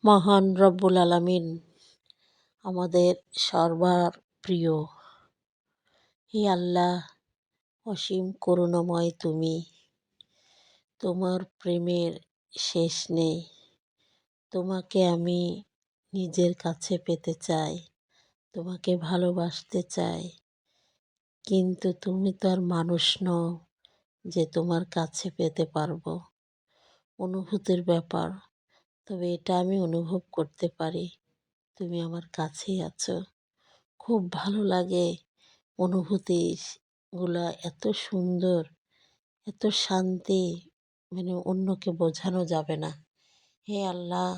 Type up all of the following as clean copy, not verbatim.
মহান রব্বুল আলামিন আমাদের সর্বার প্রিয়। হে আল্লাহ, অসীম করুণাময় তুমি, তোমার প্রেমের শেষ নেই। তোমাকে আমি নিজের কাছে পেতে চাই, তোমাকে ভালোবাসতে চাই, কিন্তু তুমি তো আর মানুষ নও যে তোমার কাছে পেতে পারবো। অনুভূতির ব্যাপার, তবে এটা আমি অনুভব করতে পারি তুমি আমার কাছেই আছো। খুব ভালো লাগে অনুভূতিগুলা, এত সুন্দর, এত শান্তি, মানে অন্যকে বোঝানো যাবে না। হে আল্লাহ,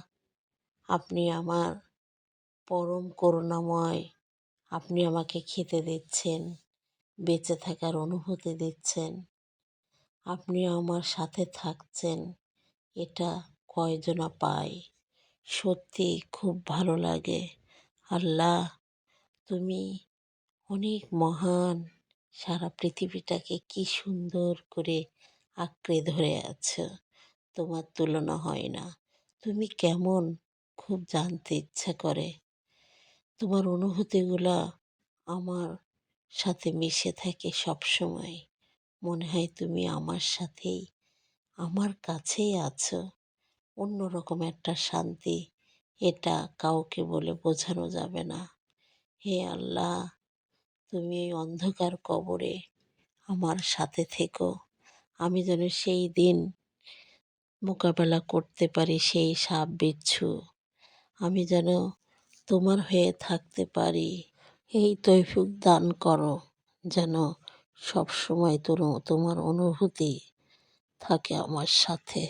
আপনি আমার পরম করুণাময়। আপনি আমাকে খেতে দিচ্ছেন, বেঁচে থাকার অনুভূতি দিচ্ছেন, আপনি আমার সাথে থাকছেন, এটা কয়জনা পায়। সত্যি খুব ভালো লাগে। আল্লাহ, তুমি অনেক মহান, সারা পৃথিবীটাকে কি সুন্দর করে আঁকড়ে ধরে আছো, তোমার তুলনা হয় না। তুমি কেমন, খুব জানতে ইচ্ছা করে। তোমার অনুভূতিগুলা আমার সাথে মিশে থাকে সবসময়। মনে হয় তুমি আমার সাথেই, আমার কাছেই আছো। অন্যরকম একটা শান্তি, এটা কাউকে বলে বোঝানো যাবে না। হে আল্লাহ, তুমি এই অন্ধকার কবরে আমার সাথে থেকো। আমি যেন সেই দিন মোকাবেলা করতে পারি সেই সাপ বিচ্ছু। আমি যেন তোমার হয়ে থাকতে পারি। এই তৌফিক দান করো, যেন সবসময় তোমার অনুভূতি থাকে আমার সাথে।